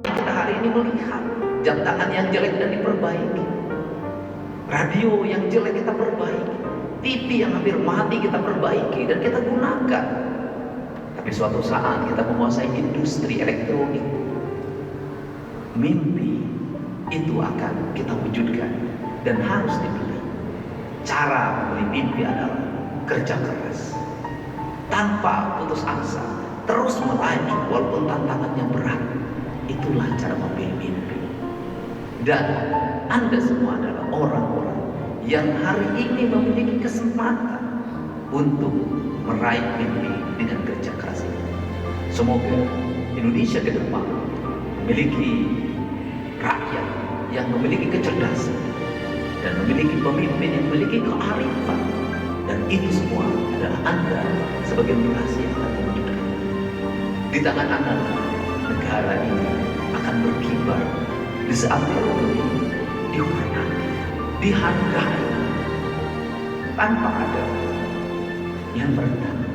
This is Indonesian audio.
Kita hari ini melihat jam tangan yang jelek dan diperbaiki, radio yang jelek kita perbaiki, TV yang hampir mati kita perbaiki dan kita gunakan. Tapi suatu saat kita menguasai industri elektronik, mimpi itu akan kita wujudkan dan harus dibeli. Cara membeli mimpi adalah kerja keras, tanpa putus asa, terus melaju walaupun tantangannya berat. Itulah cara membeli mimpi. Dan Anda semua adalah orang-orang yang hari ini memiliki kesempatan untuk meraih mimpi dengan kerja keras itu. Semoga Indonesia ke depan memiliki rakyat yang memiliki kecerdasan dan memiliki pemimpin yang memiliki kearifan, dan itu semua adalah Anda sebagai generasi yang akan mewujudkan. Di tangan Anda negara ini akan berkibar di saat teknologi dihormati, dihargai tanpa ada yang merendah.